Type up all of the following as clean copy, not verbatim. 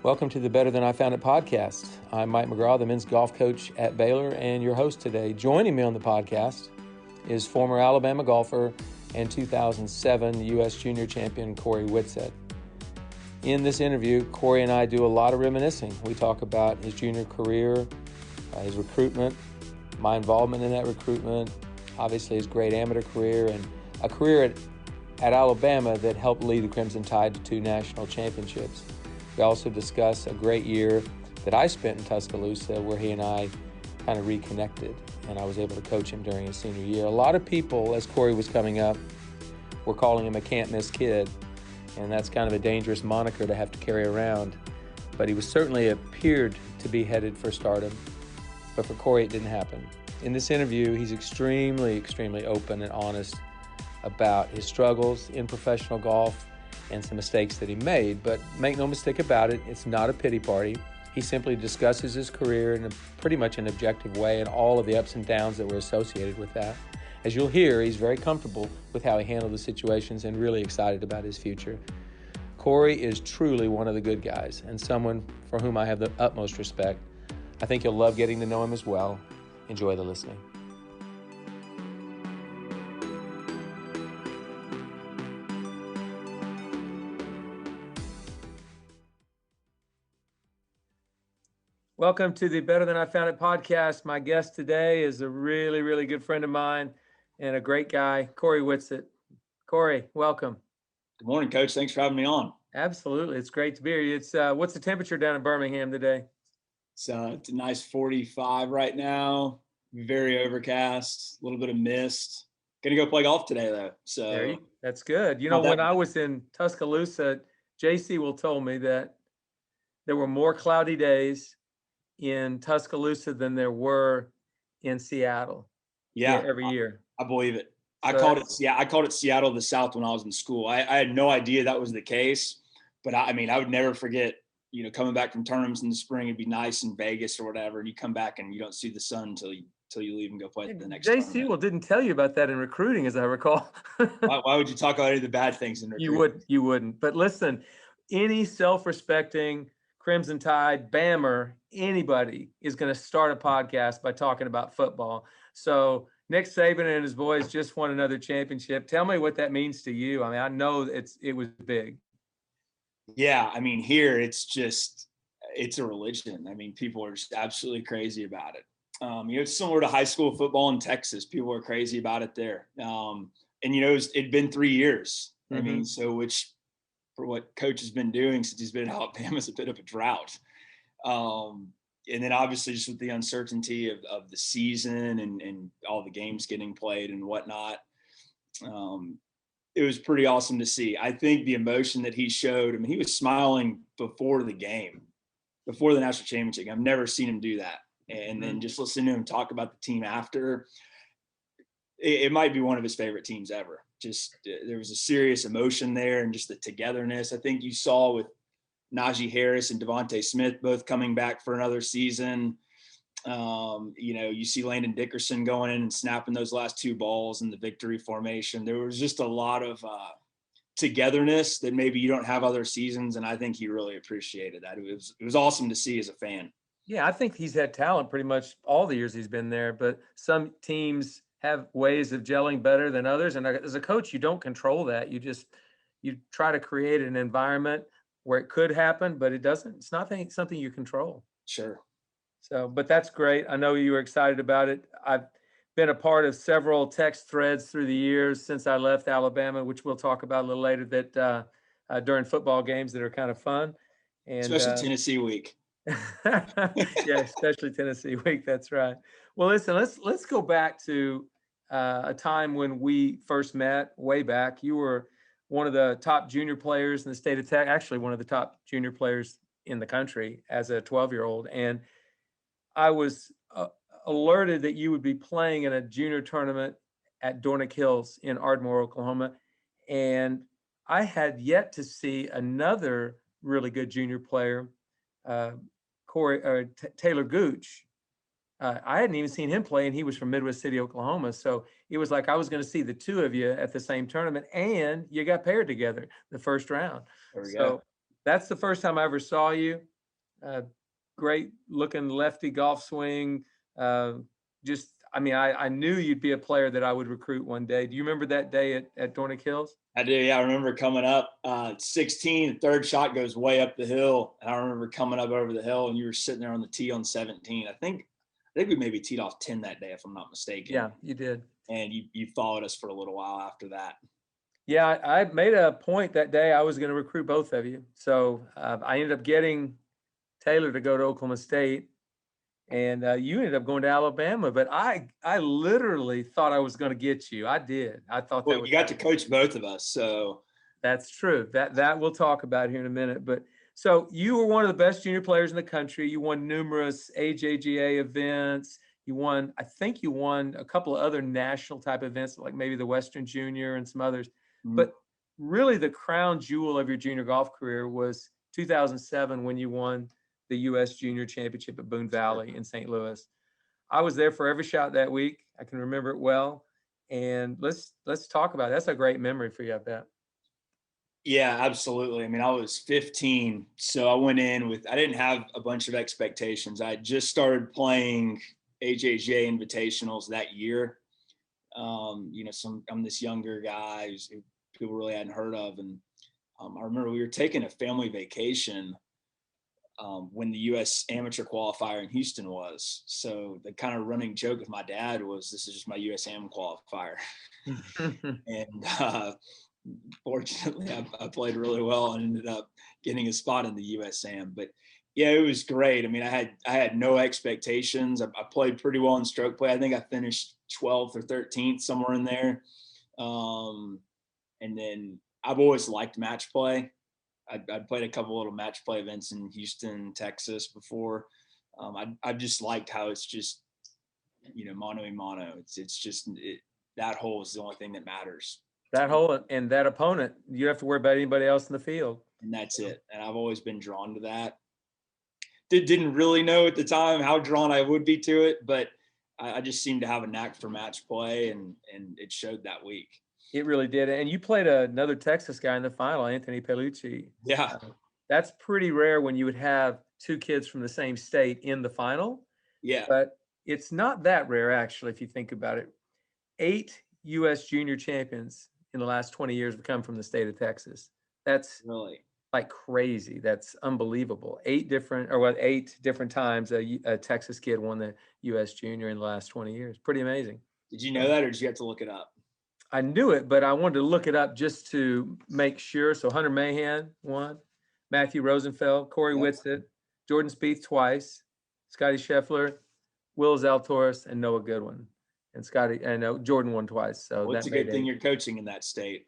Welcome to the Better Than I Found It podcast. I'm Mike McGraw, the men's golf coach at Baylor, and your host today. Joining me on the podcast is former Alabama golfer and 2007 U.S. Junior Champion Cory Whitsett. In this interview, Cory and I do a lot of reminiscing. We talk about his junior career, his recruitment, my involvement in that recruitment, obviously his great amateur career, and a career at Alabama that helped lead the Crimson Tide to 2 national championships. We also discuss a great year that I spent in Tuscaloosa where he and I kind of reconnected, and I was able to coach him during his senior year. A lot of people, as Cory was coming up, were calling him a can't-miss kid, and that's kind of a dangerous moniker to have to carry around. But he was certainly appeared to be headed for stardom, but for Cory it didn't happen. In this interview, he's extremely open and honest about his struggles in professional golf and some mistakes that he made, but make no mistake about it, it's not a pity party. He simply discusses his career in pretty much an objective way and all of the ups and downs that were associated with that. As you'll hear, he's very comfortable with how he handled the situations and really excited about his future. Cory is truly one of the good guys and someone for whom I have the utmost respect. I think you'll love getting to know him as well. Enjoy the listening. Welcome to the Better Than I Found It podcast. My guest today is a really good friend of mine and a great guy, Cory Whitsett. Cory, welcome. Good morning, Coach. Thanks for having me on. Absolutely. It's great to be here. It's what's the temperature down in Birmingham today? It's a nice 45 right now. Very overcast, a little bit of mist. Gonna go play golf today, though. So that's good. You know, when I was in Tuscaloosa, JC will told me that there were more cloudy days in Tuscaloosa than there were in Seattle. Yeah, every year. I believe it. I called it Seattle of the South when I was in school. I had no idea that was the case, but I would never forget, coming back from tournaments in the spring, it'd be nice in Vegas or whatever, and you come back and you don't see the sun until you leave and go play the next tournament. Didn't tell you about that in recruiting, as I recall. Why would you talk about any of the bad things in recruiting? You wouldn't. But listen, any self-respecting Crimson Tide, Bammer, anybody is going to start a podcast by talking about football. So Nick Saban and his boys just won another championship. Tell me what that means to you. I mean, I know it was big. Yeah, here it's a religion. People are just absolutely crazy about it. It's similar to high school football in Texas. People are crazy about it there. It'd been 3 years. Mm-hmm. Which for what Coach has been doing since he's been at Alabama is a bit of a drought. And then obviously just with the uncertainty of the season and all the games getting played and whatnot, it was pretty awesome to see. I think the emotion that he showed, he was smiling before the game, before the national championship. I've never seen him do that. And then just listening to him talk about the team after, it might be one of his favorite teams ever. There was a serious emotion there and just the togetherness. I think you saw with Najee Harris and Devontae Smith both coming back for another season. You see Landon Dickerson going in and snapping those last 2 balls in the victory formation. There was just a lot of togetherness that maybe you don't have other seasons, and I think he really appreciated that. It was awesome to see as a fan. Yeah, I think he's had talent pretty much all the years he's been there, but some teams have ways of gelling better than others. And as a coach, you don't control that. You try to create an environment where it could happen, but it's not something you control. Sure. So, but that's great. I know you were excited about it. I've been a part of several text threads through the years since I left Alabama, which we'll talk about a little later, that during football games that are kind of fun. And especially Tennessee week. Yeah, especially Tennessee week. That's right. Well, listen, let's go back to a time when we first met way back. You were one of the top junior players in the state of Texas, actually one of the top junior players in the country as a 12-year-old. And I was alerted that you would be playing in a junior tournament at Dornick Hills in Ardmore, Oklahoma. And I had yet to see another really good junior player, Taylor Gooch. I hadn't even seen him play, and he was from Midwest City, Oklahoma. So it was like I was going to see the two of you at the same tournament, and you got paired together the first round. There we go. That's the first time I ever saw you. Great looking lefty golf swing. I knew you'd be a player that I would recruit one day. Do you remember that day at Dornick Hills? I do. Yeah, I remember coming up 16. The third shot goes way up the hill, and I remember coming up over the hill, and you were sitting there on the tee on 17. I think we maybe teed off 10 that day, if I'm not mistaken. Yeah, you did. And you followed us for a little while after that. Yeah, I made a point that day I was going to recruit both of you. So I ended up getting Taylor to go to Oklahoma State, and you ended up going to Alabama. But I literally thought I was going to get you. I did. I thought well, you got to coach both of us, so that's true. That we'll talk about here in a minute. But so you were one of the best junior players in the country. You won numerous AJGA events. I think you won a couple of other national type events, like maybe the Western Junior and some others. Mm-hmm. But really the crown jewel of your junior golf career was 2007 when you won the U.S. Junior Championship at Boone Valley in St. Louis. I was there for every shot that week. I can remember it well. And let's talk about it. That's a great memory for you, I bet. Yeah, absolutely. I mean, I was 15, so I went in I didn't have a bunch of expectations. I just started playing AJGA invitationals that year. I'm this younger guy who people really hadn't heard of. And I remember we were taking a family vacation when the U.S. amateur qualifier in Houston was. So the kind of running joke with my dad was, this is just my U.S. Am qualifier. And fortunately, I played really well and ended up getting a spot in the U.S. Am. But yeah, it was great. I mean, I had no expectations. I played pretty well in stroke play. I think I finished 12th or 13th, somewhere in there. And then I've always liked match play. I'd played a couple little match play events in Houston, Texas before. I just liked how it's just, mano a mano. It's just that hole is the only thing that matters. That hole and that opponent, you don't have to worry about anybody else in the field. And that's it. And I've always been drawn to that. Didn't really know at the time how drawn I would be to it, but I just seemed to have a knack for match play, and it showed that week. It really did. And you played another Texas guy in the final, Anthony Pellucci. Yeah. That's pretty rare when you would have two kids from the same state in the final. Yeah. But it's not that rare, actually, if you think about it. 8 U.S. junior champions in the last 20 years have come from the state of Texas. That's really like crazy. That's unbelievable. 8 different times a Texas kid won the U.S. junior in the last 20 years. Pretty amazing. Did you know that, or did you have to look it up? I knew it, but I wanted to look it up just to make sure. So Hunter Mahan won, Matthew Rosenfeld, Cory Whitsett, Jordan Spieth twice, Scotty Scheffler, Will Zalatoris, and Noah Goodwin. And Jordan won twice. So it's a good thing you're coaching in that state.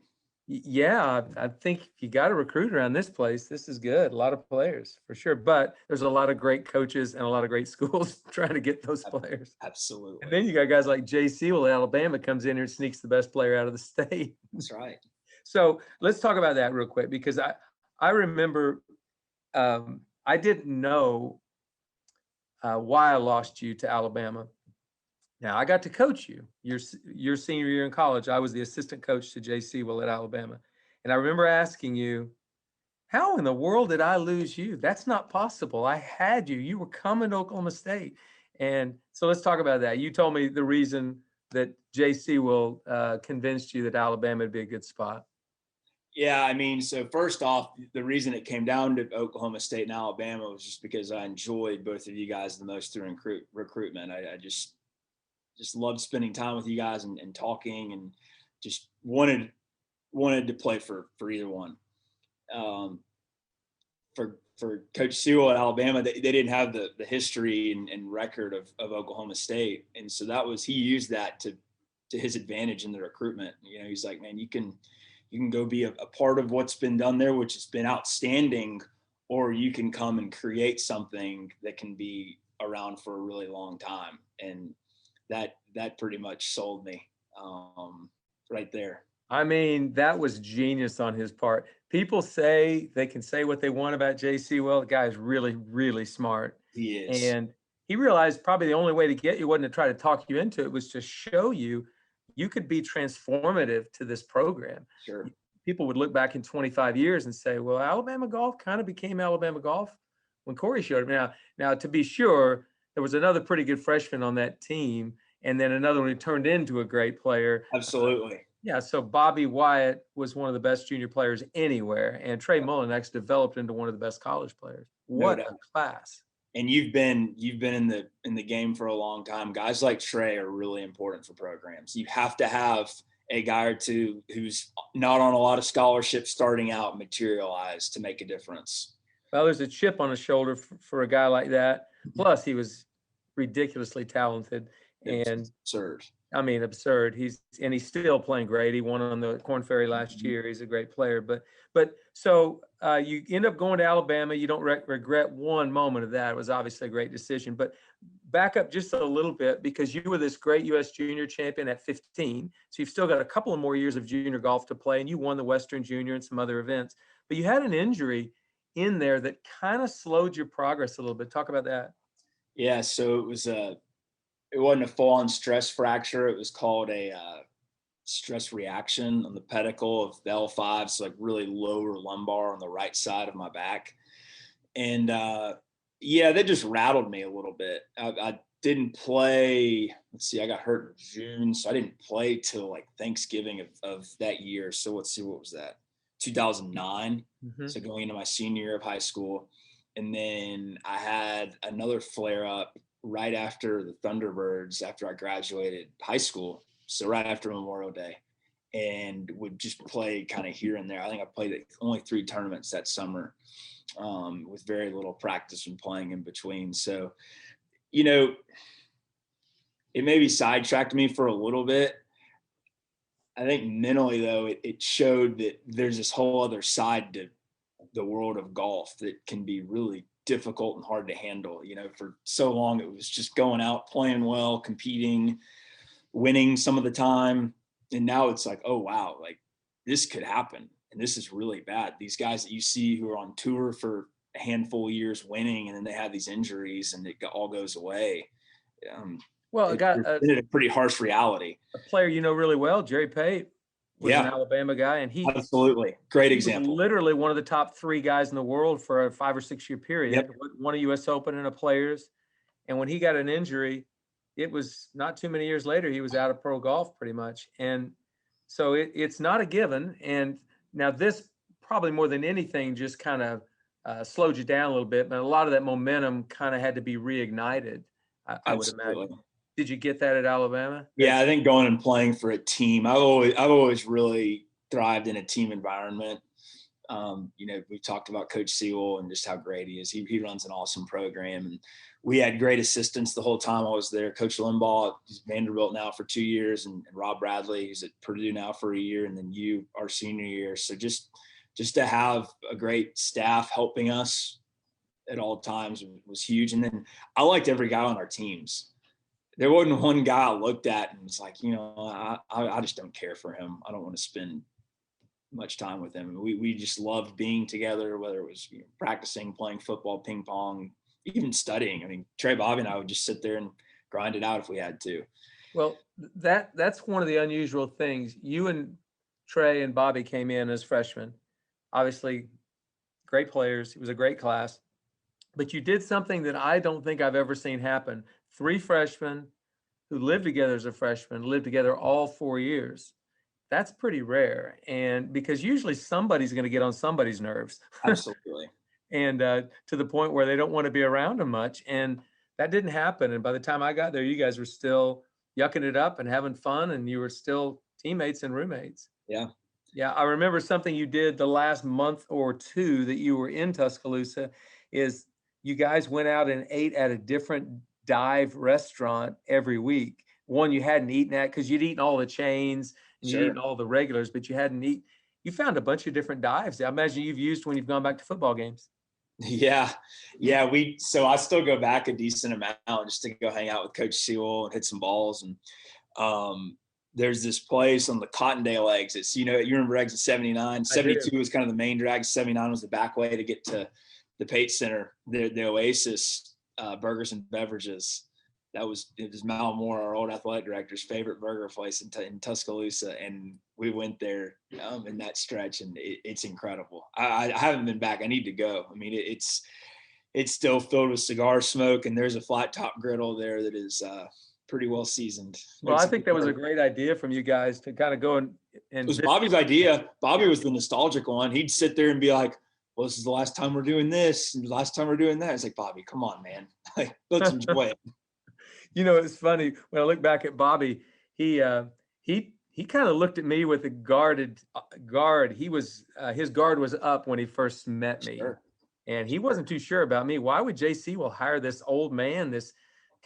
Yeah, I think you got to recruit around this place. This is good. A lot of players for sure, but there's a lot of great coaches and a lot of great schools trying to get those players. Absolutely. And then you got guys like J.C. Will Alabama comes in here and sneaks the best player out of the state. That's right. So let's talk about that real quick, because I remember I didn't know why I lost you to Alabama. Now, I got to coach you your senior year in college. I was the assistant coach to J.C. Will at Alabama. And I remember asking you, how in the world did I lose you? That's not possible. I had you. You were coming to Oklahoma State. And so let's talk about that. You told me the reason that J.C. Will convinced you that Alabama would be a good spot. Yeah, I mean, so first off, the reason it came down to Oklahoma State and Alabama was just because I enjoyed both of you guys the most through recruitment. I just loved spending time with you guys and talking, and just wanted to play for either one. For Coach Sewell at Alabama, they didn't have the history and record of Oklahoma State, and so he used that to his advantage in the recruitment. He's like, man, you can go be a part of what's been done there, which has been outstanding, or you can come and create something that can be around for a really long time. And that pretty much sold me right there. I mean, that was genius on his part. People say they can say what they want about J.C. Will. The guy is really, really smart. He is. And he realized probably the only way to get you wasn't to try to talk you into it, was to show you could be transformative to this program. Sure. People would look back in 25 years and say, well, Alabama golf kind of became Alabama golf when Cory showed up. Now to be sure, there was another pretty good freshman on that team, and then another one who turned into a great player. Absolutely. Yeah, so Bobby Wyatt was one of the best junior players anywhere, and Trey Mullinex developed into one of the best college players. What a class! And you've been in the game for a long time. Guys like Trey are really important for programs. You have to have a guy or two who's not on a lot of scholarships starting out materialize to make a difference. Well, there's a chip on his shoulder for a guy like that. Plus, he was ridiculously talented and absurd. I mean, absurd. He's still playing great. He won on the Korn Ferry last year. He's a great player. But so you end up going to Alabama. You don't regret one moment of that. It was obviously a great decision. But back up just a little bit, because you were this great U.S. junior champion at 15. So you've still got a couple of more years of junior golf to play, and you won the Western Junior and some other events. But you had an injury in there that kind of slowed your progress a little bit. Talk about that. Yeah, so it wasn't a full-on stress fracture. It was called a stress reaction on the pedicle of the L5, so like really lower lumbar on the right side of my back. And yeah, that just rattled me a little bit. I didn't play. Let's see, I got hurt in June, so I didn't play till like Thanksgiving of that year. So let's see, what was that? 2009. Mm-hmm. So going into my senior year of high school. And then I had another flare up right after the Thunderbirds, after I graduated high school. So right after Memorial Day, and would just play kind of here and there. I think I played only 3 tournaments that summer, with very little practice and playing in between. So, you know, it maybe sidetracked me for a little bit. I think mentally, though, it showed that there's this whole other side to the world of golf that can be really difficult and hard to handle. You know, for so long, it was just going out, playing well, competing, winning some of the time. And now it's like, oh, wow, like this could happen. And this is really bad. These guys that you see who are on tour for a handful of years winning, and then they have these injuries and it all goes away. Well, it's a pretty harsh reality. A player you know really well, Jerry Pate, was an Alabama guy, and he absolutely great example. Was literally one of the top 3 guys in the world for a 5 or 6 year period. Yep. Won a U.S. Open and a Players, and when he got an injury, it was not too many years later he was out of pro golf pretty much. And so it's not a given. And now this probably more than anything just kind of slowed you down a little bit, but a lot of that momentum kind of had to be reignited. I would imagine. Did you get that at Alabama? Yeah, I think going and playing for a team, I've always really thrived in a team environment. You know, we talked about Coach Sewell and just how great he is. He runs an awesome program, and we had great assistants the whole time I was there. Coach Limbaugh, he's Vanderbilt now for 2 years, and Rob Bradley, he's at Purdue now for a year, and then you, our senior year. So just to have a great staff helping us at all times was huge. And then I liked every guy on our teams. There wasn't one guy I looked at and was like, you know, I just don't care for him. I don't want to spend much time with him. We just loved being together, whether it was practicing, playing football, ping pong, even studying. I mean, Trey, Bobby, and I would just sit there and grind it out if we had to. Well, that's one of the unusual things. You and Trey and Bobby came in as freshmen. Obviously, great players. It was a great class. But you did something that I don't think I've ever seen happen. 3 freshmen who lived together as a freshman, lived together all 4 years. That's pretty rare. And because usually somebody's going to get on somebody's nerves. Absolutely. And to the point where they don't want to be around them much. And that didn't happen. And by the time I got there, you guys were still yucking it up and having fun, and you were still teammates and roommates. Yeah. Yeah. I remember something you did the last month or 2 that you were in Tuscaloosa is you guys went out and ate at a different dive restaurant every week. One you hadn't eaten at because you'd eaten all the chains and you'd eaten all the regulars, but you hadn't eaten. You found a bunch of different dives. I imagine you've used when you've gone back to football games. Yeah. So I still go back a decent amount just to go hang out with Coach Sewell and hit some balls. And there's this place on the Cottondale exits. You know, you remember exit 79. 72 was kind of the main drag. 79 was the back way to get to the Pate Center, the Oasis burgers and beverages. It was Mal Moore, our old athletic director's favorite burger place in Tuscaloosa. And we went there in that stretch, and it's incredible. I haven't been back. I need to go. I mean, it's still filled with cigar smoke, and there's a flat top griddle there that is pretty well seasoned. Well, I think that was a great idea from you guys to kind of go and it was Bobby's idea. Bobby was the nostalgic one. He'd sit there and be like, well, this is the last time we're doing this, and the last time we're doing that. It's like, Bobby, come on, man. Like, let's enjoy it. You know, it's funny when I look back at Bobby, he kind of looked at me with a guard. He was his guard was up when he first met me. Sure. And he wasn't too sure about me. Why would JC will hire this old man, this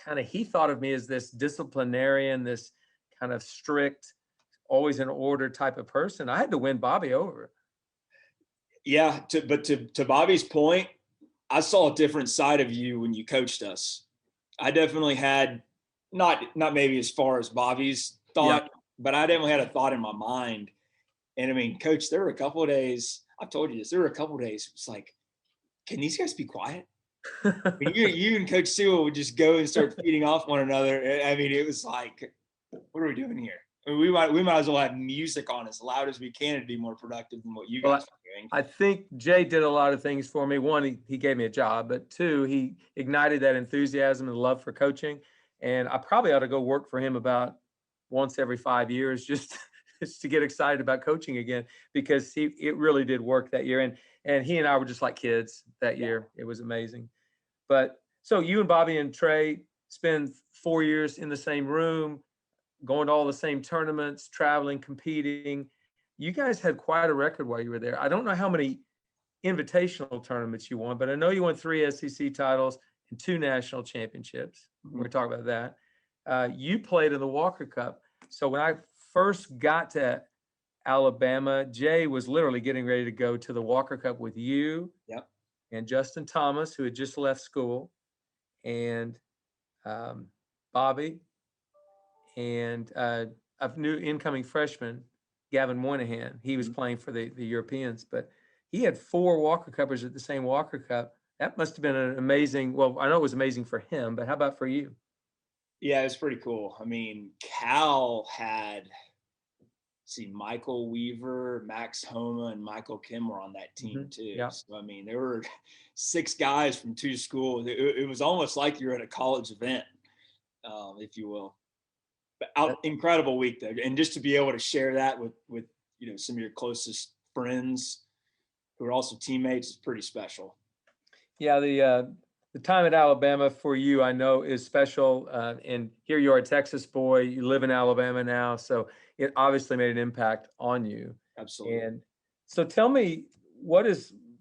kind of, he thought of me as this disciplinarian, this kind of strict, always in order type of person. I had to win Bobby over. Yeah, but to Bobby's point, I saw a different side of you when you coached us. I definitely had not maybe as far as Bobby's thought, but I definitely had a thought in my mind. And I mean, Coach, there were a couple of days, I've told you this, there were a couple of days, it's like, can these guys be quiet? I mean, you and Coach Sewell would just go and start feeding off one another. I mean, it was like, what are we doing here? I mean, we might as well have music on as loud as we can and be more productive than what you guys are doing. I think Jay did a lot of things for me. One, he gave me a job, but two, he ignited that enthusiasm and love for coaching. And I probably ought to go work for him about once every 5 years, just to get excited about coaching again, because it really did work that year. And he and I were just like kids that year. It was amazing. But so you and Bobby and Trey spend 4 years in the same room, going to all the same tournaments, traveling, competing. You guys had quite a record while you were there. I don't know how many invitational tournaments you won, but I know you won 3 SEC titles and 2 national championships. Mm-hmm. We're talking about that. You played in the Walker Cup. So when I first got to Alabama, Jay was literally getting ready to go to the Walker Cup with you. Yep. And Justin Thomas, who had just left school, and Bobby, and a new incoming freshman, Gavin Moynihan. He was playing for the Europeans, but he had 4 Walker Cuppers at the same Walker Cup. That must have been an amazing, well, I know it was amazing for him, but how about for you? Yeah, it was pretty cool. I mean, Cal had, Michael Weaver, Max Homa, and Michael Kim were on that team too. Yeah. So, I mean, there were 6 guys from 2 schools. It was almost like you're at a college event, if you will. But incredible week though. And just to be able to share that with some of your closest friends who are also teammates is pretty special. Yeah, the time at Alabama for you, I know, is special. And here you are, a Texas boy. You live in Alabama now, so it obviously made an impact on you. Absolutely. And so tell me,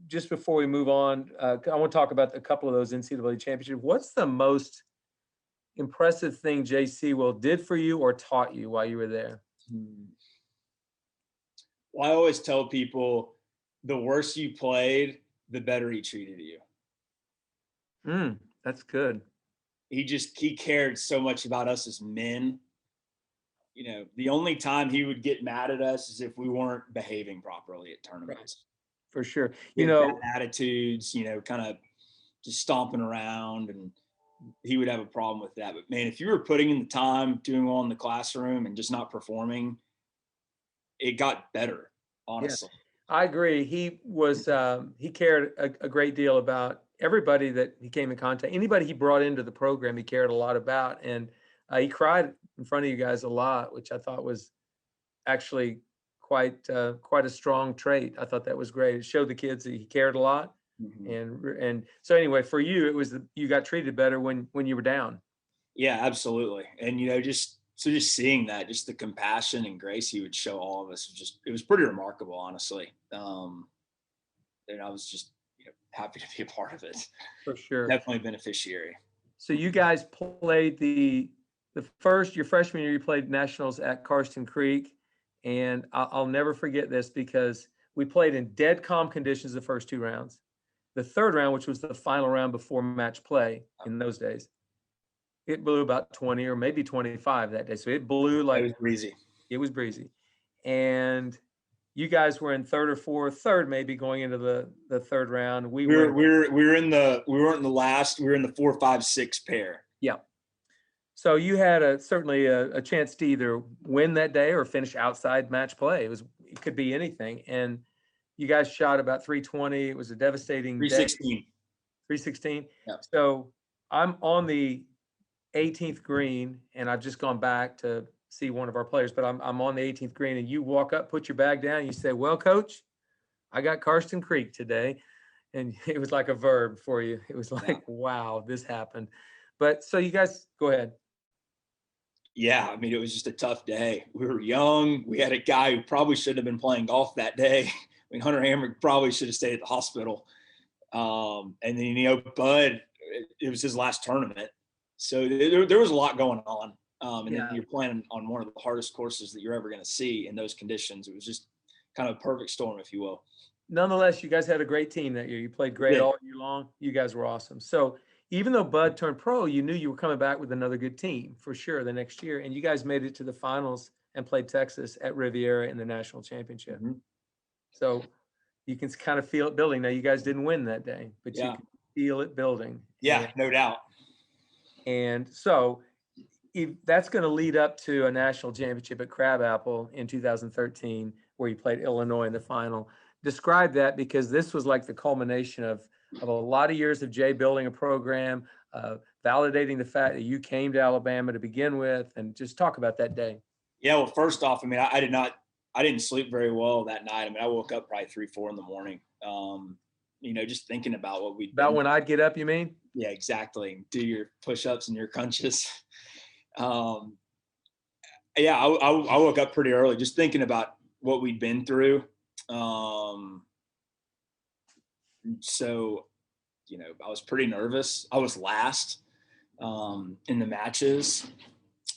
just before we move on, I want to talk about a couple of those NCAA championships. What's the most impressive thing Jay Sewell did for you or taught you while you were there? Well, I always tell people the worse you played, the better he treated you. That's good. He cared so much about us as men. The only time he would get mad at us is if we weren't behaving properly at tournaments. For sure. Attitudes, kind of just stomping around, and he would have a problem with that. But man, if you were putting in the time, doing well in the classroom and just not performing, it got better, honestly. Yeah, I agree. He was, he cared a great deal about everybody that he came in contact, anybody he brought into the program, he cared a lot about. And he cried in front of you guys a lot, which I thought was actually quite a strong trait. I thought that was great. It showed the kids that he cared a lot. Mm-hmm. And so anyway, for you, it was you got treated better when you were down. Yeah, absolutely. And just seeing that, just the compassion and grace he would show all of us, it was pretty remarkable, honestly. And I was just happy to be a part of it. For sure. Definitely a beneficiary. So you guys played your freshman year, you played nationals at Karsten Creek. And I'll never forget this because we played in dead calm conditions the first 2 rounds. The third round, which was the final round before match play in those days, it blew about 20 or maybe 25 that day. So it blew like it was breezy. It was breezy. And you guys were in third maybe going into the third round. We were in the 4, 5, 6 pair. Yeah. So you had certainly a chance to either win that day or finish outside match play. It could be anything. And you guys shot about 320. It was a devastating 316. day. 316. Yeah. So I'm on the 18th green, and I've just gone back to see one of our players, but I'm on the 18th green, and you walk up, put your bag down, you say, "Well, coach, I got Karsten Creek today." And it was like a verb for you. It was like, Yeah. wow, this happened. But so you guys go ahead. Yeah, I mean, it was just a tough day. We were young. We had a guy who probably shouldn't have been playing golf that day. I mean, Hunter Hamrick probably should have stayed at the hospital. And then, Bud, it was his last tournament. So there was a lot going on. And then you're playing on one of the hardest courses that you're ever going to see in those conditions. It was just kind of a perfect storm, if you will. Nonetheless, you guys had a great team that year. You played great all year long. You guys were awesome. So even though Bud turned pro, you knew you were coming back with another good team for sure the next year. And you guys made it to the finals and played Texas at Riviera in the national championship. Mm-hmm. So you can kind of feel it building. Now, you guys didn't win that day, but you can feel it building. Yeah, no doubt. And so if that's going to lead up to a national championship at Crabapple in 2013, where you played Illinois in the final. Describe that, because this was like the culmination of a lot of years of Jay building a program, validating the fact that you came to Alabama to begin with, and just talk about that day. Yeah, well, first off, I mean, I didn't sleep very well that night. I mean, I woke up probably 3-4 in the morning. Just thinking about what we when I'd get up, you mean? Yeah, exactly. Do your push-ups and your crunches. I woke up pretty early just thinking about what we'd been through. So, I was pretty nervous. I was last in the matches,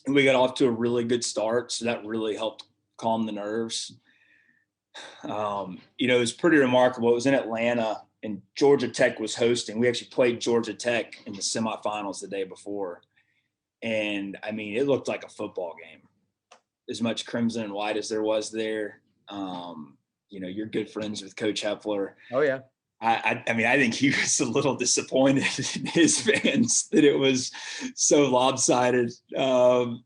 and we got off to a really good start. So that really helped calm the nerves. It was pretty remarkable. It was in Atlanta, and Georgia Tech was hosting. We actually played Georgia Tech in the semifinals the day before. And I mean, it looked like a football game, as much crimson and white as there was there. You're good friends with Coach Hepler. Oh yeah. I mean, I think he was a little disappointed in his fans that it was so lopsided. And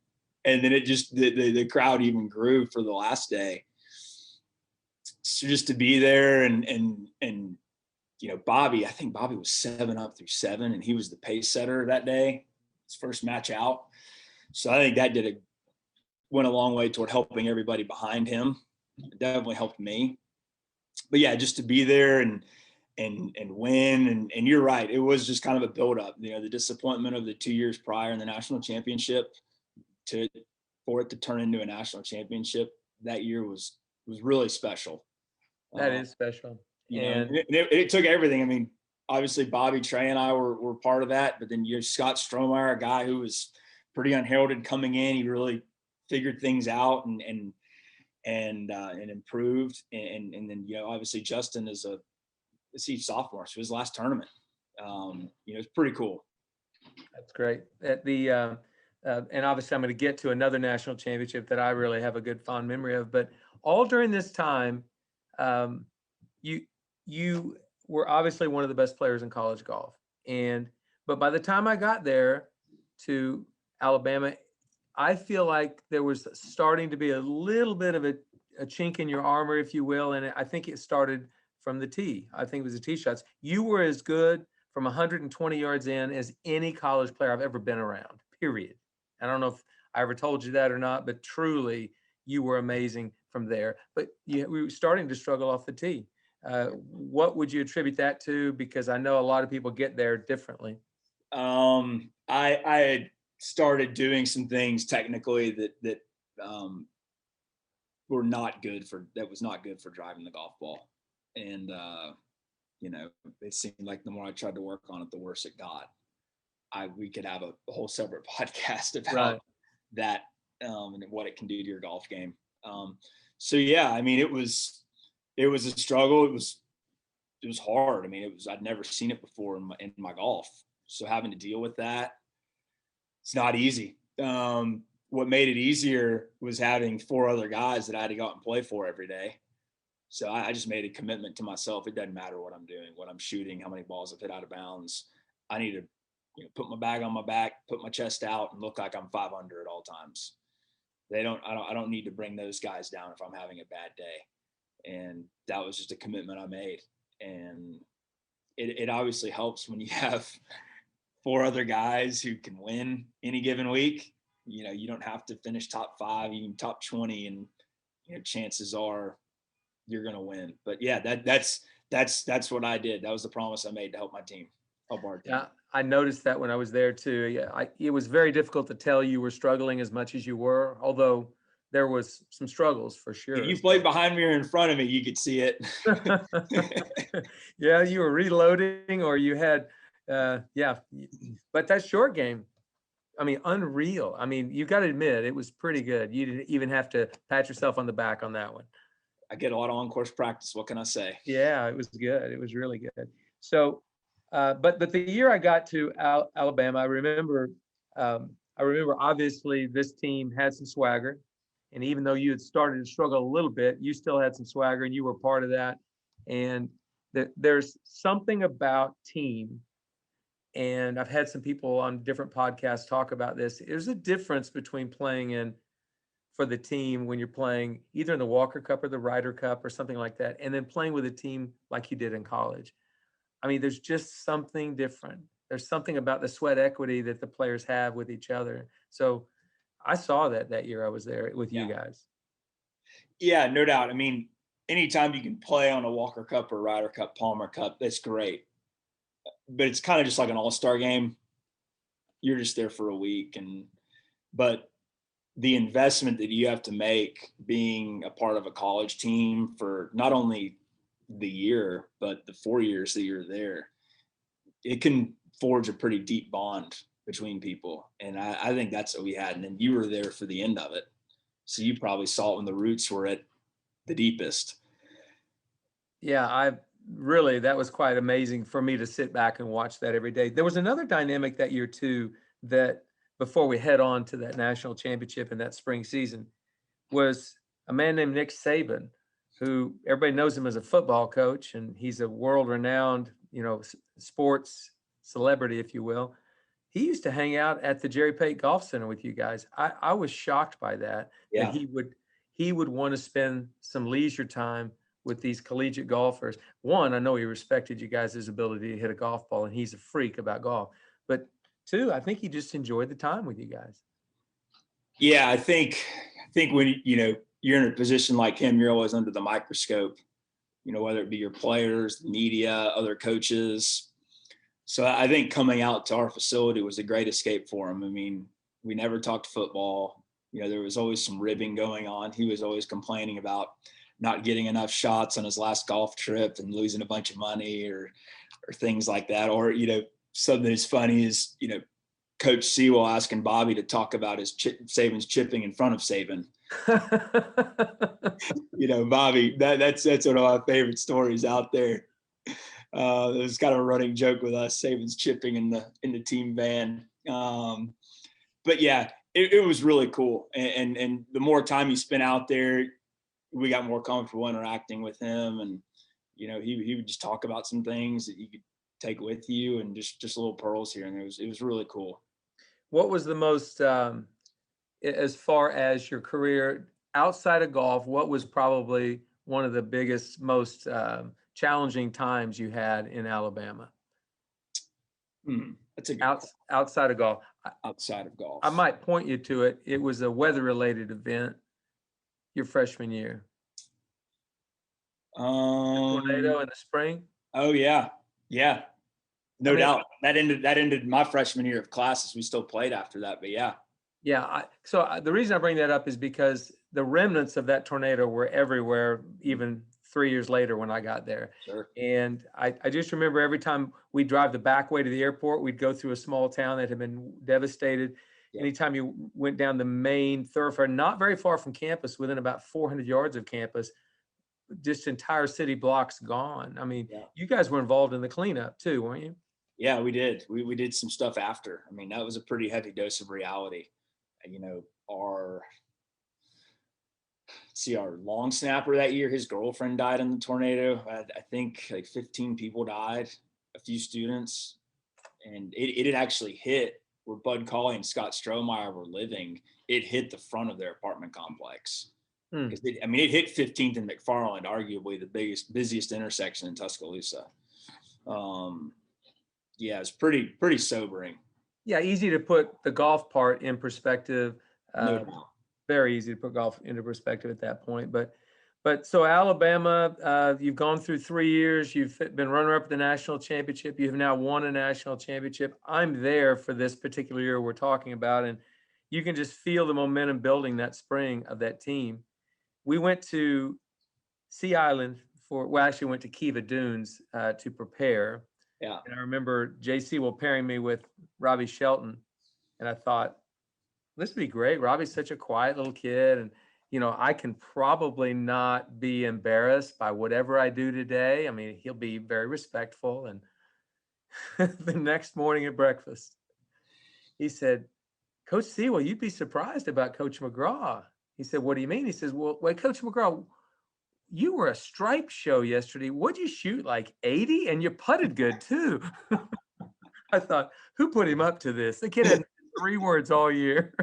then it just, the crowd even grew for the last day. So just to be there and Bobby, I think Bobby was 7-up through 7, and he was the pace setter that day, his first match out. So I think that went a long way toward helping everybody behind him. It definitely helped me. But yeah, just to be there and win. And you're right. It was just kind of a buildup, the disappointment of the 2 years prior in the national championship for it to turn into a national championship that year was really special. That is special. And it took everything. I mean, obviously Bobby, Trey, and I were part of that, but then you're Scott Strohmeyer, a guy who was pretty unheralded coming in. He really figured things out and improved. And then, obviously Justin is a sophomore, so his last tournament. It's pretty cool. That's great. And obviously I'm going to get to another national championship that I really have a good fond memory of, but all during this time, you were obviously one of the best players in college golf. But by the time I got there to Alabama, I feel like there was starting to be a little bit of a chink in your armor, if you will. And I think it started from the tee. I think it was the tee shots. You were as good from 120 yards in as any college player I've ever been around, period. I don't know if I ever told you that or not, but truly you were amazing from there. But we were starting to struggle off the tee. What would you attribute that to? Because I know a lot of people get there differently. I had started doing some things technically that were not good for driving the golf ball. And, it seemed like the more I tried to work on it, the worse it got. We could have a whole separate podcast about that and what it can do to your golf game. So yeah, I mean, it was a struggle. It was hard. I mean, I'd never seen it before in my golf. So having to deal with that, it's not easy. What made it easier was having 4 other guys that I had to go out and play for every day. So I just made a commitment to myself. It doesn't matter what I'm doing, what I'm shooting, how many balls I've hit out of bounds. I need to put my bag on my back, put my chest out, and look like I'm 500 at all times. I don't need to bring those guys down if I'm having a bad day. And that was just a commitment I made. And it obviously helps when you have 4 other guys who can win any given week. You know, you don't have to finish top 5, you can top 20, and you know, chances are you're going to win. But yeah, that's what I did. That was the promise I made to help my team, help our team. Yeah, I noticed that when I was there too. Yeah, it was very difficult to tell you were struggling as much as you were, although there was some struggles for sure. If you played behind me or in front of me, you could see it. Yeah, you were reloading, or you had, yeah. But that short game, I mean, unreal. I mean, you got to admit, it was pretty good. You didn't even have to pat yourself on the back on that one. I get a lot of on-course practice. What can I say? Yeah, it was good. It was really good. So, but the year I got to Alabama, I remember obviously this team had some swagger, and even though you had started to struggle a little bit, you still had some swagger, and you were part of that. And there's something about team, and I've had some people on different podcasts talk about this. There's a difference between playing in for the team when you're playing either in the Walker Cup or the Ryder Cup or something like that, and then playing with a team like you did in college. I mean, there's just something different. There's something about the sweat equity that the players have with each other. So I saw that year I was there with you guys. Yeah, no doubt. I mean, anytime you can play on a Walker Cup or Ryder Cup, Palmer Cup, that's great. But it's kind of just like an all-star game. You're just there for a week, but the investment that you have to make being a part of a college team for not only the year, but the 4 years that you're there, it can forge a pretty deep bond between people. And I think that's what we had. And then you were there for the end of it. So you probably saw it when the roots were at the deepest. Yeah, that was quite amazing for me to sit back and watch that every day. There was another dynamic that year too, that before we head on to that national championship and that spring season, was a man named Nick Saban, who everybody knows him as a football coach, and he's a world-renowned, sports celebrity, if you will. He used to hang out at the Jerry Pate Golf Center with you guys. I was shocked by that. Yeah. That he would want to spend some leisure time with these collegiate golfers. One, I know he respected you guys' ability to hit a golf ball, and he's a freak about golf. But two, I think he just enjoyed the time with you guys. Yeah, I think when you're in a position like him, you're always under the microscope. Whether it be your players, the media, other coaches. So I think coming out to our facility was a great escape for him. I mean, we never talked football. There was always some ribbing going on. He was always complaining about not getting enough shots on his last golf trip and losing a bunch of money or things like that. Or, something that's funny is, Coach Sewell asking Bobby to talk about his Saban's chipping in front of Saban. Bobby, that's one of my favorite stories out there. It was kind of a running joke with us, Saban's chipping in the team van. But yeah, it was really cool. And the more time you spent out there, we got more comfortable interacting with him. And, he would just talk about some things that you could take with you and just little pearls here. And it was really cool. What was the most, as far as your career outside of golf, what was probably one of the biggest, most challenging times you had in Alabama? That's a good outside of golf. Outside of golf, I might point you to it. It was a weather-related event your freshman year. Tornado in the spring. Oh yeah, no doubt. That ended my freshman year of classes. We still played after that, but yeah. Yeah. So the reason I bring that up is because the remnants of that tornado were everywhere, even 3 years later when I got there. Sure. And I just remember every time we'd drive the back way to the airport, we'd go through a small town that had been devastated. Yeah. Anytime you went down the main thoroughfare, not very far from campus, within about 400 yards of campus, just entire city blocks gone. I mean, You guys were involved in the cleanup too, weren't you? Yeah, we did. We did some stuff after. I mean, that was a pretty heavy dose of reality. Our long snapper that year, his girlfriend died in the tornado. I think like 15 people died, a few students, and it had actually hit where Bud Cauley and Scott Strohmeyer were living. It hit the front of their apartment complex. It hit 15th and McFarland, arguably the busiest intersection in Tuscaloosa. Yeah, it's pretty sobering. Yeah, easy to put the golf part in perspective. No doubt. Very easy to put golf into perspective at that point. But so Alabama, you've gone through 3 years. You've been runner-up at the national championship. You have now won a national championship. I'm there for this particular year we're talking about, and you can just feel the momentum building that spring of that team. We went to Sea Island actually went to Kiva Dunes to prepare. Yeah. And I remember JC pairing me with Robbie Shelton, and I thought, this would be great. Robbie's such a quiet little kid, and I can probably not be embarrassed by whatever I do today. I mean, he'll be very respectful. And the next morning at breakfast, he said, Coach Sewell, you'd be surprised about Coach McGraw. He said, what do you mean? He says, well, wait, Coach McGraw, you were a stripe show yesterday. What'd you shoot, like 80? And you putted good too. I thought, who put him up to this? The kid had 3 words all year.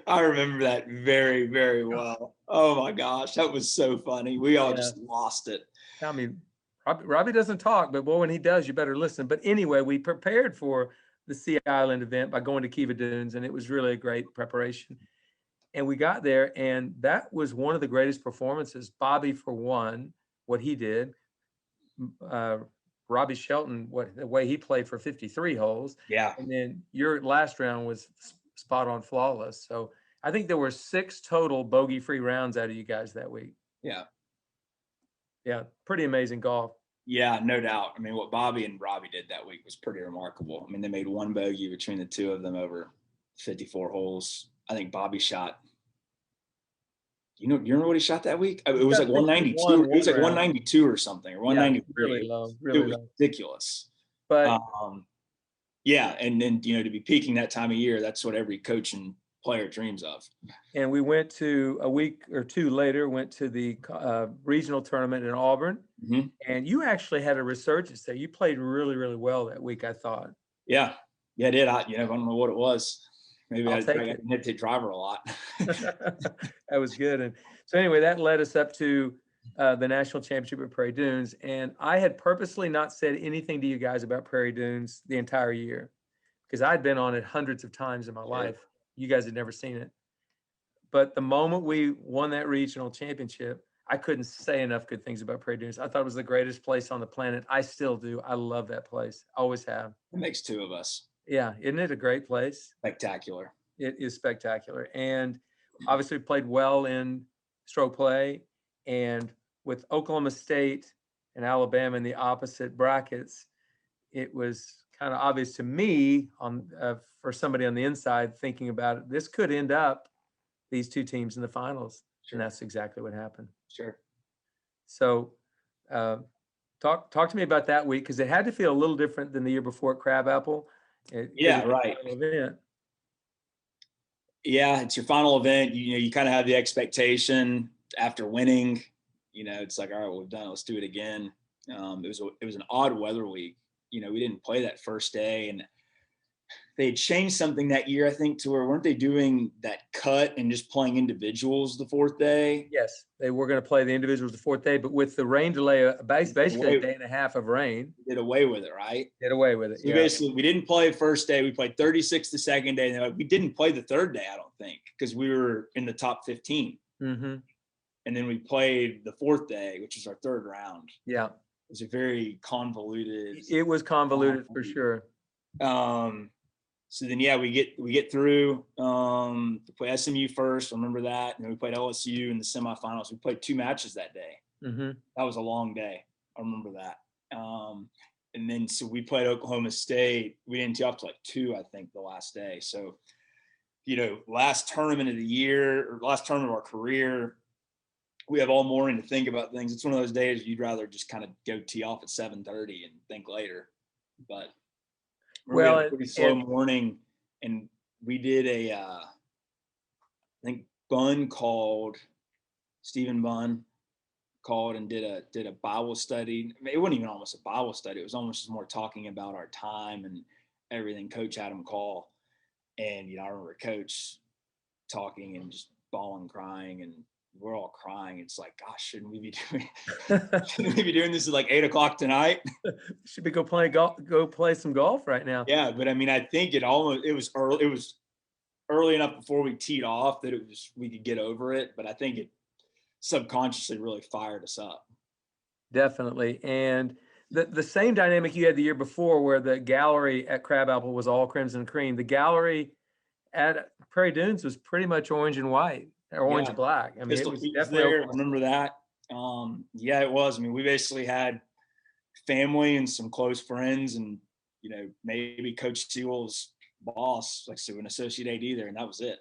I remember that very, very well. Oh my gosh, that was so funny. We all just lost it. I mean, Robbie doesn't talk, but boy, when he does, you better listen. But anyway, we prepared for the Sea Island event by going to Kiva Dunes, and it was really a great preparation. And we got there, and that was one of the greatest performances. Bobby, for one, what he did. Robbie Shelton, the way he played for 53 holes. Yeah. And then your last round was spot on flawless. So I think there were 6 total bogey-free rounds out of you guys that week. Yeah. Yeah, pretty amazing golf. Yeah, no doubt. I mean, what Bobby and Robbie did that week was pretty remarkable. I mean, they made 1 bogey between the 2 of them over 54 holes. I think Bobby shot, you remember what he shot that week? It was like 192. It was like 192 or something, or 193. Really low. It was ridiculous. But yeah, and then to be peaking that time of year, that's what every coach and player dreams of. And we went to a week or 2 later, went to the regional tournament in Auburn, and you actually had a resurgence there. You played really, really well that week, I thought. Yeah, I did. I don't know what it was. Maybe I hit the driver a lot. That was good. And so anyway, that led us up to the national championship at Prairie Dunes. And I had purposely not said anything to you guys about Prairie Dunes the entire year because I'd been on it hundreds of times in my life. You guys had never seen it. But the moment we won that regional championship, I couldn't say enough good things about Prairie Dunes. I thought it was the greatest place on the planet. I still do. I love that place. Always have. It makes 2 of us. Yeah. Isn't it a great place? Spectacular. It is spectacular. And obviously played well in stroke play. And with Oklahoma State and Alabama in the opposite brackets, it was kind of obvious to me for somebody on the inside thinking about it, this could end up these 2 teams in the finals. Sure. And that's exactly what happened. Sure. So talk to me about that week, because it had to feel a little different than the year before at Crabapple. Right. Event. Yeah, it's your final event. You kind of have the expectation after winning. It's like, all right, well, we've done it. Let's do it again. It was an odd weather week. We didn't play that first day, and they had changed something that year, I think, to where weren't they doing that cut and just playing individuals the 4th day? Yes, they were going to play the individuals the 4th day, but with the rain delay, basically a day and a half of rain. Did away with it, right? Did away with it. So basically, we didn't play the first day. We played 36 the second day, and we didn't play the 3rd day, I don't think, because we were in the top 15. Mm-hmm. And then we played the 4th day, which was our 3rd round. Yeah. It was a very convoluted. It was convoluted for sure. So then, we get through. We play SMU first. I remember that. And then we played LSU in the semifinals. We played 2 matches that day. Mm-hmm. That was a long day. I remember that. And then so we played Oklahoma State. We didn't tee off to like 2, I think, the last day. So, last tournament of the year or last tournament of our career, we have all morning to think about things. It's one of those days you'd rather just kind of go tee off at 7:30 and think later. But we had a pretty slow morning, and we did I think Stephen Bunn called and did a Bible study. I mean, it wasn't even almost a Bible study. It was almost just more talking about our time and everything. Coach had him call, and I remember Coach talking and just bawling, crying, and we're all crying. It's like, gosh, shouldn't we be doing this at like 8:00 tonight? Should be go play some golf right now. Yeah. But I mean, I think it was early enough before we teed off that we could get over it. But I think it subconsciously really fired us up. Definitely. And the same dynamic you had the year before, where the gallery at Crabapple was all crimson and cream. The gallery at Prairie Dunes was pretty much orange and white, or orange and black. I mean, it was definitely there. I remember that. Yeah, it was. I mean, we basically had family and some close friends, and maybe Coach Sewell's boss, like so an associate AD there, and that was it.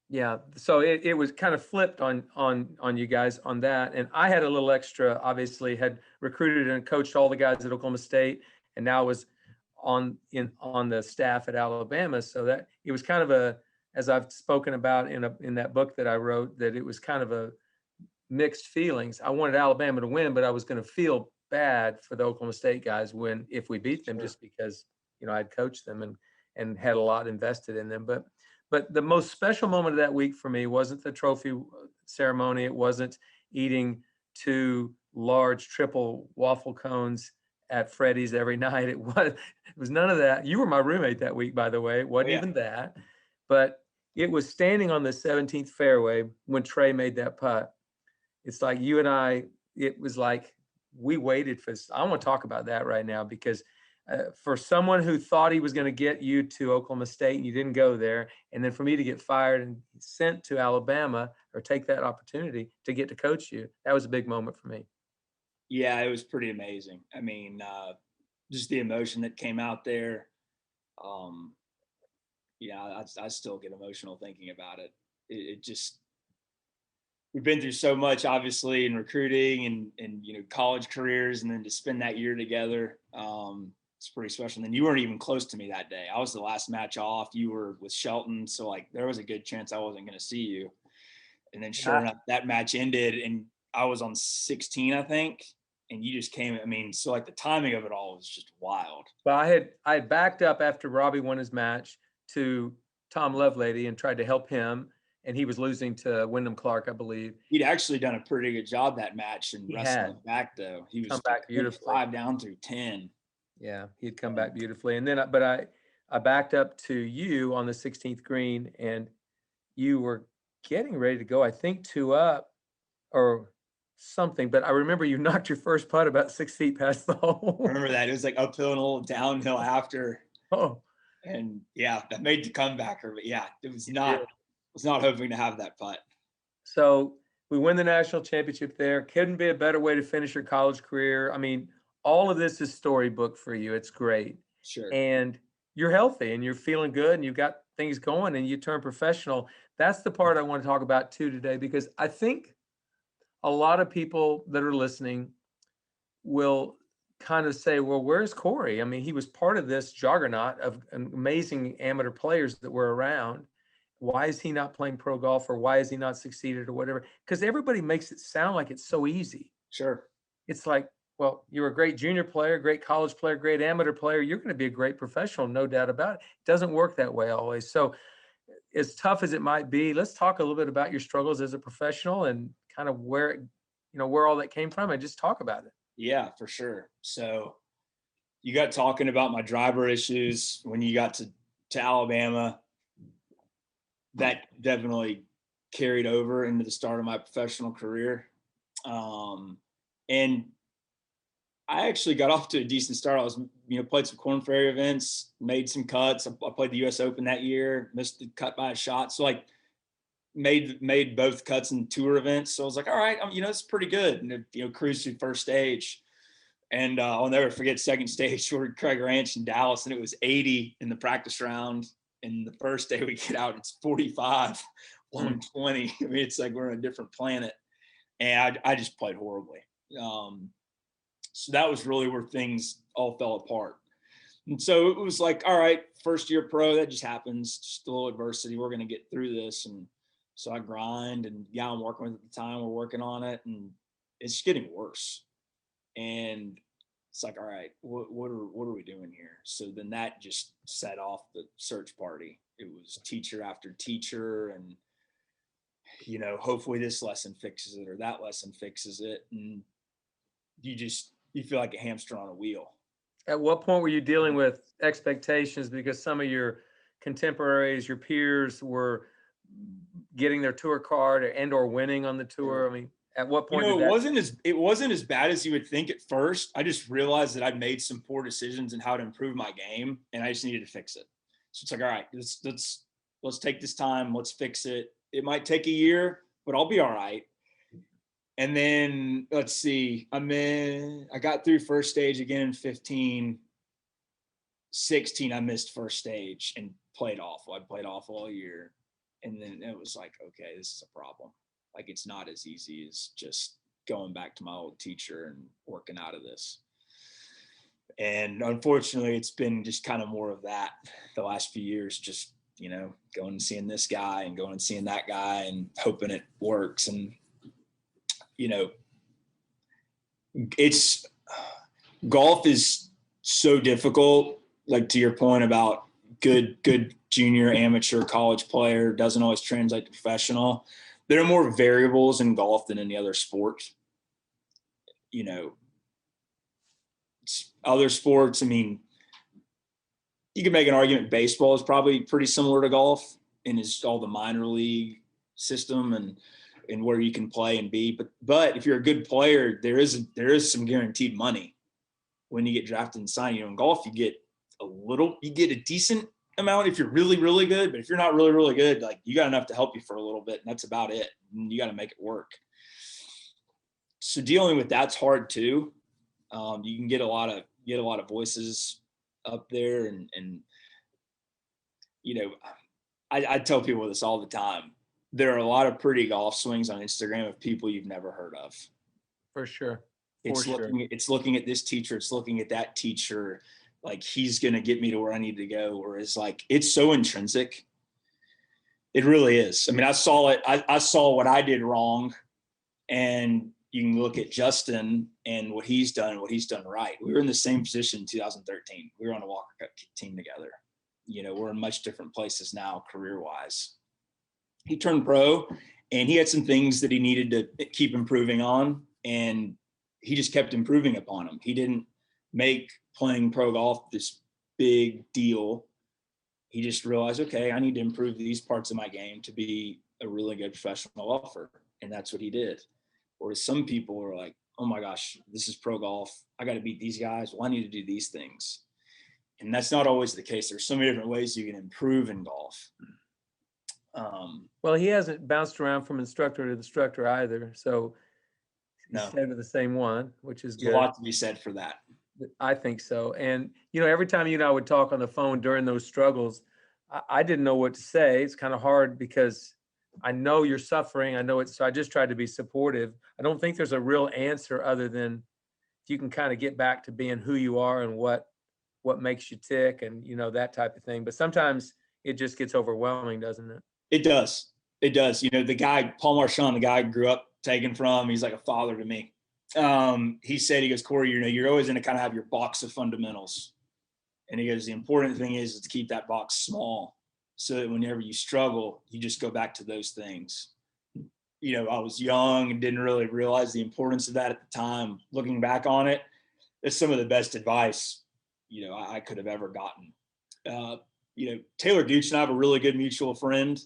Yeah, so it was kind of flipped on you guys on that, and I had a little extra. Obviously, had recruited and coached all the guys at Oklahoma State, and now was on the staff at Alabama. So that it was kind of as I've spoken about in that book that I wrote, that it was kind of a mixed feelings. I wanted Alabama to win, but I was going to feel bad for the Oklahoma State guys if we beat them, just because I'd coached them and had a lot invested in them, But the most special moment of that week for me wasn't the trophy ceremony. It wasn't eating 2 large triple waffle cones at Freddy's every night. It was none of that. You were my roommate that week, by the way. It wasn't even that. But it was standing on the 17th fairway when Trey made that putt. It's like you and I, it was like we waited for this. I want to talk about that right now, because for someone who thought he was going to get you to Oklahoma State and you didn't go there, and then for me to get fired and sent to Alabama, or take that opportunity to get to coach you, that was a big moment for me. Yeah, it was pretty amazing. I mean, just the emotion that came out there. I still get emotional thinking about it. It just, we've been through so much, obviously, in recruiting and college careers, and then to spend that year together. It's pretty special. And then you weren't even close to me that day. I was the last match off. You were with Shelton. So like there was a good chance I wasn't going to see you. And then sure enough, that match ended and I was on 16, I think. And you just came. I mean, so like the timing of it all was just wild. Well, I had backed up after Robbie won his match to Tom Lovelady and tried to help him. And he was losing to Wyndham Clark, I believe. He'd actually done a pretty good job that match and wrestling back, though. He was come back beautifully. 5 down through 10. Yeah, he'd come back beautifully. And then, I backed up to you on the 16th green, and you were getting ready to go, I think 2 up or something. But I remember you knocked your first putt about 6 feet past the hole. I remember that. It was like uphill and a little downhill after. Oh. And yeah, that made the comeback. But yeah, it was not hoping to have that putt. So we win the national championship there. Couldn't be a better way to finish your college career. I mean, all of this is storybook for you. It's great. Sure. And you're healthy and you're feeling good and you've got things going and you turn professional. That's the part I want to talk about too today, because I think a lot of people that are listening will kind of say, well, where's Cory? I mean, he was part of this juggernaut of amazing amateur players that were around. Why is he not playing pro golf, or why has he not succeeded, or whatever? Because everybody makes it sound like it's so easy. Sure. It's like, well, you're a great junior player, great college player, great amateur player. You're going to be a great professional, no doubt about it. It doesn't work that way always. So as tough as it might be, let's talk a little bit about your struggles as a professional and kind of where all that came from, and just talk about it. Yeah, for sure. So you got talking about my driver issues when you got to Alabama. That definitely carried over into the start of my professional career. And I actually got off to a decent start. I was, played some Korn Ferry events, made some cuts. I played the US Open that year, missed the cut by a shot. So like made both cuts in tour events. So I was like, all right, it's pretty good. And, cruised through first stage. And I'll never forget second stage, we're at Craig Ranch in Dallas, and it was 80 in the practice round. And the first day we get out, it's 45, 120. I mean, it's like we're on a different planet. And I just played horribly. So that was really where things all fell apart. And so it was like, all right, first year pro, that just happens. Just a little adversity. We're going to get through this. And so I grind, and I'm working with at the time, we're working on it, and it's getting worse. And it's like, all right, what are we doing here? So then that just set off the search party. It was teacher after teacher, and you know, hopefully this lesson fixes it or that lesson fixes it. And you feel like a hamster on a wheel. At what point were you dealing with expectations because some of your contemporaries, your peers were getting their tour card and or winning on the tour? I mean, at what point it wasn't as bad as you would think at first. I just realized that I'd made some poor decisions in how to improve my game, and I just needed to fix it. So it's like, all right, let's take this time, let's fix it. It might take a year, but I'll be all right. And then let's see, I got through first stage again in 15. 16, I missed first stage and played awful. I played awful all year. And then it was like, okay, this is a problem. Like, it's not as easy as just going back to my old teacher and working out of this. And unfortunately, it's been just kind of more of that the last few years, just, you know, going and seeing this guy and going and seeing that guy and hoping it works. And, you know, golf is so difficult. Like, to your point about good junior, amateur, college player doesn't always translate to professional. There are more variables in golf than any other sport. You know, other sports, I mean, you can make an argument baseball is probably pretty similar to golf in all the minor league system and where you can play and be. But if you're a good player, there is some guaranteed money when you get drafted and signed. You know, in golf, you get a decent amount if you're really, really good. But if you're not really, really good, like, you got enough to help you for a little bit, and that's about it. And you got to make it work. So dealing with that's hard too. You can get a lot of voices up there, and you know, I tell people this all the time. There are a lot of pretty golf swings on Instagram of people you've never heard of. For sure. It's looking at this teacher. It's looking at that teacher. Like, he's going to get me to where I need to go. Whereas, like, it's so intrinsic. It really is. I mean, I saw it. I saw what I did wrong. And you can look at Justin and what he's done right. We were in the same position in 2013. We were on a Walker Cup team together. You know, we're in much different places now career-wise. He turned pro, and he had some things that he needed to keep improving on. And he just kept improving upon them. He didn't make playing pro golf this big deal. He just realized, okay, I need to improve these parts of my game to be a really good professional golfer. And that's what he did. Whereas some people are like, oh my gosh, this is pro golf. I got to beat these guys. Well, I need to do these things. And that's not always the case. There's so many different ways you can improve in golf. Well, he hasn't bounced around from instructor to instructor either. So he's stayed with the same one, which is good. There's a lot to be said for that. I think so. And, you know, every time you and I would talk on the phone during those struggles, I didn't know what to say. It's kind of hard because I know you're suffering. I know it. So I just tried to be supportive. I don't think there's a real answer other than you can kind of get back to being who you are and what makes you tick and, you know, that type of thing. But sometimes it just gets overwhelming, doesn't it? It does. You know, the guy, Paul Marchand, the guy I grew up taken from, he's like a father to me. He said, he goes, Cory, you know, you're always going to kind of have your box of fundamentals. And he goes, the important thing is to keep that box small so that whenever you struggle, you just go back to those things. You know, I was young and didn't really realize the importance of that at the time. Looking back on it, it's some of the best advice, you know, I could have ever gotten. You know, Taylor Gooch and I have a really good mutual friend.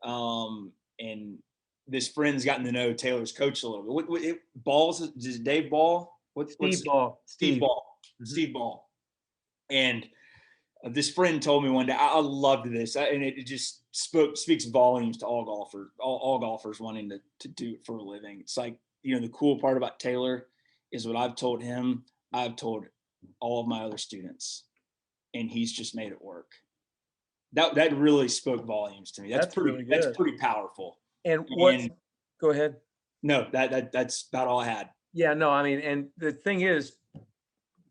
And this friend's gotten to know Taylor's coach a little bit. What Balls? Is it Dave Ball? Steve Ball. Steve Ball. Mm-hmm. Steve Ball. And this friend told me one day, I loved this, and it just speaks volumes to all golfers wanting to do it for a living. It's like, you know, the cool part about Taylor is what I've told him, I've told all of my other students, and he's just made it work. That really spoke volumes to me. That's pretty powerful. And go ahead. No, that's about all I had. Yeah, no, I mean, and the thing is,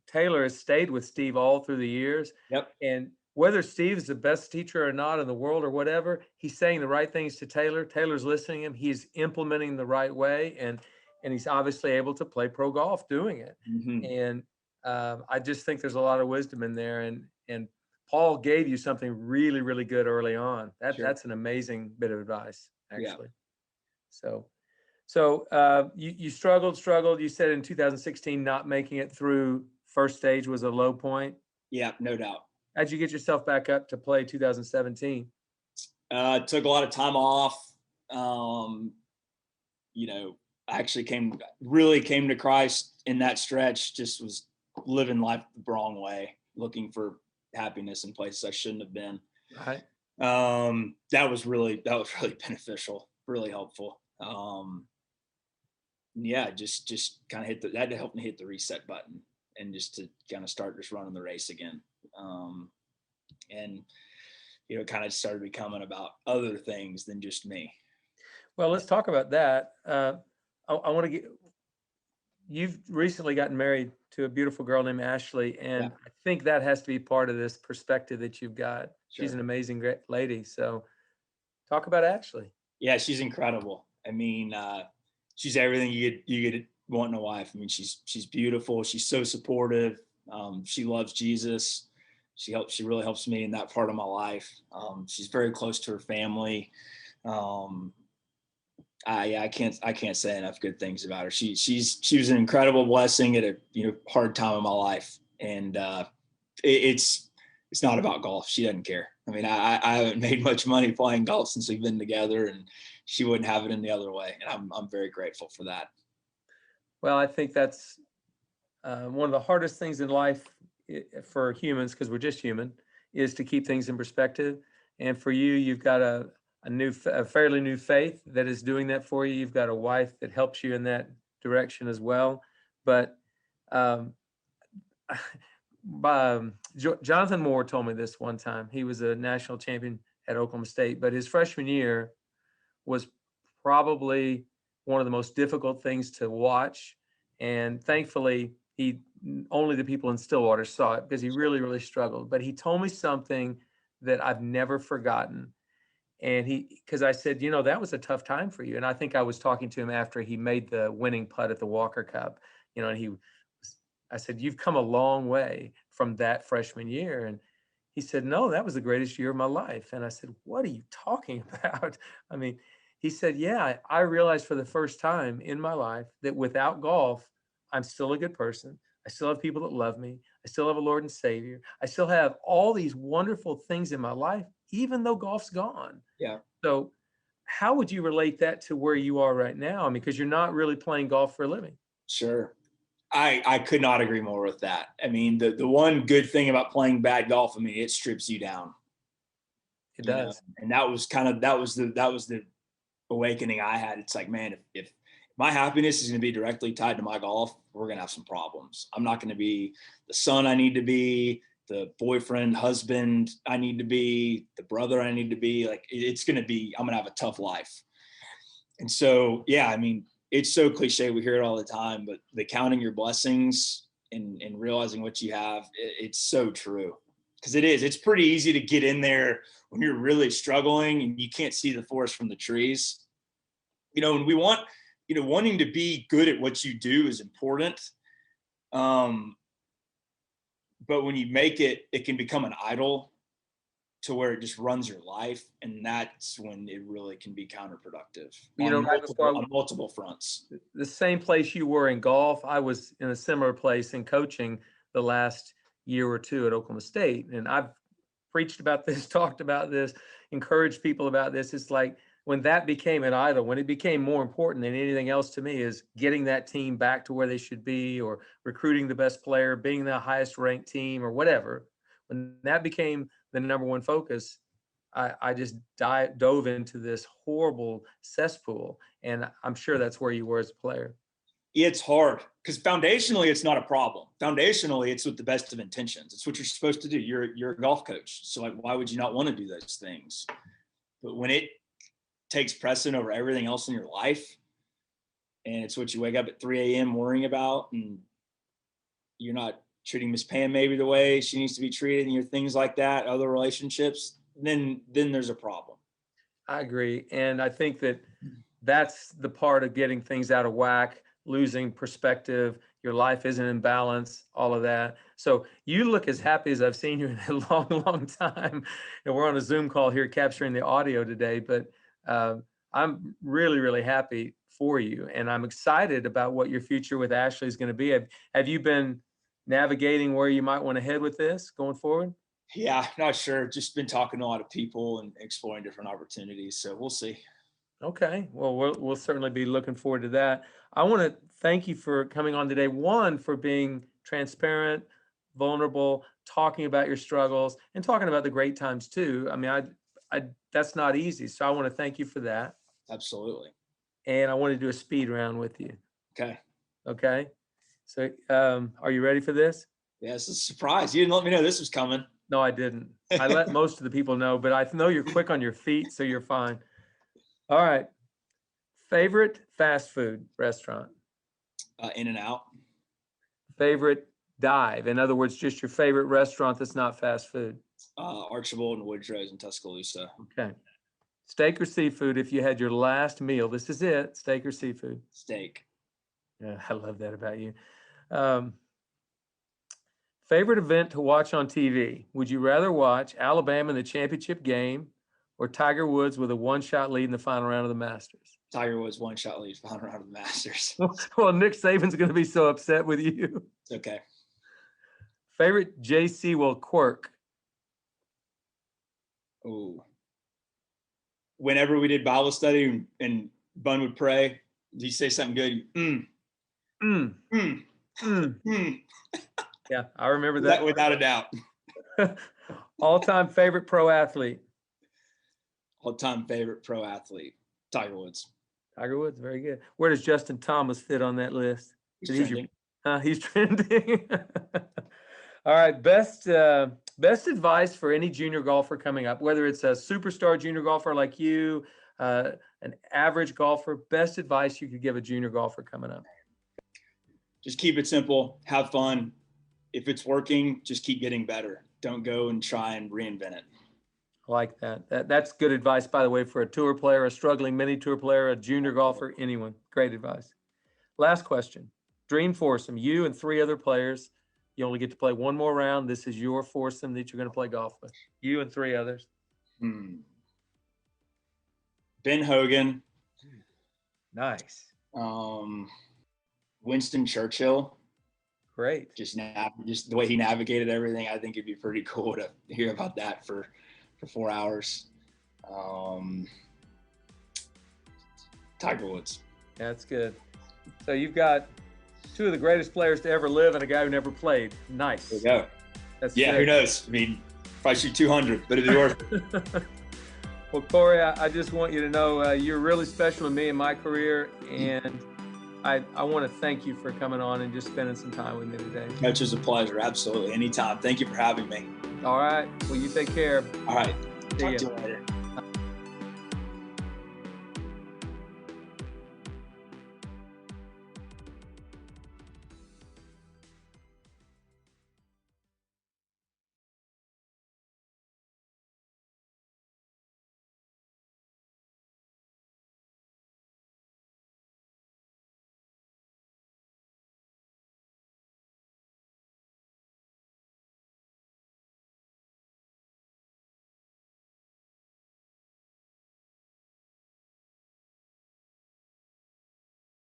Taylor has stayed with Steve all through the years. Yep. And whether Steve is the best teacher or not in the world or whatever, he's saying the right things to Taylor. Taylor's listening to him. He's implementing the right way. And he's obviously able to play pro golf doing it. Mm-hmm. And I just think there's a lot of wisdom in there. And Paul gave you something really, really good early on. That's an amazing bit of advice, actually. So you struggled. You said in 2016, not making it through first stage was a low point. Yeah, no doubt. How'd you get yourself back up to play 2017? Took a lot of time off. I actually came to Christ in that stretch. Just was living life the wrong way, looking for happiness in places I shouldn't have been. Right. That was really beneficial, really helpful. Just kind of that helped me hit the reset button and just to kind of start just running the race again. And kind of started becoming about other things than just me. Well, let's talk about that. I want to you've recently gotten married to a beautiful girl named Ashley, and I think that has to be part of this perspective that you've got. Sure. She's an amazing, great lady. So talk about Ashley. Yeah, she's incredible. I mean, she's everything you could want in a wife. I mean, she's beautiful. She's so supportive. She loves Jesus. She really helps me in that part of my life. She's very close to her family. I can't say enough good things about her. She was an incredible blessing at a hard time in my life, and it's not about golf. She doesn't care. I mean, I haven't made much money playing golf since we've been together, and she wouldn't have it any other way. And I'm very grateful for that. Well, I think that's one of the hardest things in life for humans, because we're just human, is to keep things in perspective. And for you, you've got a fairly new faith that is doing that for you. You've got a wife that helps you in that direction as well. But Jonathan Moore told me this one time. He was a national champion at Oklahoma State, but his freshman year was probably one of the most difficult things to watch. And thankfully, only the people in Stillwater saw it, because he really, really struggled. But he told me something that I've never forgotten. And because I said, that was a tough time for you. And I think I was talking to him after he made the winning putt at the Walker Cup, and I said, you've come a long way from that freshman year. And he said, no, that was the greatest year of my life. And I said, what are you talking about? I mean, he said, yeah, I realized for the first time in my life that without golf, I'm still a good person. I still have people that love me. I still have a Lord and Savior. I still have all these wonderful things in my life, even though golf's gone. Yeah. So how would you relate that to where you are right now? I mean, because you're not really playing golf for a living. Sure. I could not agree more with that. I mean, the one good thing about playing bad golf, I mean, it strips you down. It does. And that was the awakening I had. It's like, man, if my happiness is going to be directly tied to my golf, we're going to have some problems. I'm not going to be the son I need to be, the boyfriend, husband I need to be, the brother I need to be. Like, I'm going to have a tough life. And so, yeah, I mean, it's so cliche. We hear it all the time, but the counting your blessings and realizing what you have, it's so true. Because it's pretty easy to get in there when you're really struggling and you can't see the forest from the trees. And we want, wanting to be good at what you do is important. But when you make it, it can become an idol to where it just runs your life. And that's when it really can be counterproductive on multiple fronts. The same place you were in golf, I was in a similar place in coaching the last year or two at Oklahoma State. And I've preached about this, talked about this, encouraged people about this. It's like when that became an idol, when it became more important than anything else to me, is getting that team back to where they should be, or recruiting the best player, being the highest ranked team, or whatever. When that became the number one focus, I just dove into this horrible cesspool. And I'm sure that's where you were as a player. It's hard because foundationally, it's not a problem. Foundationally, it's with the best of intentions. It's what you're supposed to do. You're a golf coach. So like, why would you not want to do those things? But when it takes precedent over everything else in your life, and it's what you wake up at 3 a.m. worrying about, and you're not treating Miss Pam maybe the way she needs to be treated, and your things like that, other relationships, then there's a problem. I agree. And I think that's the part of getting things out of whack, losing perspective, your life isn't in balance, all of that. So you look as happy as I've seen you in a long, long time. And we're on a Zoom call here capturing the audio today, but I'm really, really happy for you, and I'm excited about what your future with Ashley is going to be. Have you been navigating where you might want to head with this going forward? Yeah, not sure. Just been talking to a lot of people and exploring different opportunities. So we'll see. Okay. Well, we'll certainly be looking forward to that. I want to thank you for coming on today. One, for being transparent, vulnerable, talking about your struggles, and talking about the great times too. I mean, I that's not easy. So I want to thank you for that. Absolutely. And I want to do a speed round with you. Okay. Okay. So, are you ready for this? Yeah, it's a surprise. You didn't let me know this was coming. No, I didn't. I let most of the people know, but I know you're quick on your feet, so you're fine. All right. Favorite fast food restaurant? In-N-Out. Favorite dive? In other words, just your favorite restaurant that's not fast food. Archibald and Woodrow's in Tuscaloosa. Okay. Steak or seafood if you had your last meal? This is it. Steak or seafood? Steak. Yeah, I love that about you. Favorite event to watch on TV? Would you rather watch Alabama in the championship game or Tiger Woods with a one-shot lead in the final round of the Masters? Tiger Woods one-shot lead final round of the Masters. Well, Nick Saban's going to be so upset with you. It's okay. Favorite J.C. quirk? Oh. Whenever we did Bible study and Bun would pray, did he say something good? Yeah, I remember that. Without a doubt. All-time favorite pro athlete? All-time favorite pro athlete, Tiger Woods. Tiger Woods, very good. Where does Justin Thomas fit on that list? He's trending. He's trending. All right, best advice for any junior golfer coming up, whether it's a superstar junior golfer like you, an average golfer, best advice you could give a junior golfer coming up? Just keep it simple, have fun. If it's working, just keep getting better. Don't go and try and reinvent it. I like that. That's good advice, by the way, for a tour player, a struggling mini tour player, a junior golfer, anyone. Great advice. Last question. Dream foursome, you and three other players. You only get to play one more round. This is your foursome that you're going to play golf with. You and three others. Ben Hogan. Nice. Winston Churchill. Great. Just the way he navigated everything, I think it'd be pretty cool to hear about that for 4 hours. Tiger Woods. That's good. So you've got two of the greatest players to ever live and a guy who never played. Nice. There you go. That's yeah, good. Who knows? I mean, if I shoot 200, but it'd be worth it. Well, Cory, I just want you to know you're really special to me in my career, and I want to thank you for coming on and just spending some time with me today. Coach, it's a pleasure. Absolutely. Anytime. Thank you for having me. All right. Well, you take care. All right. See Talk ya. to you later.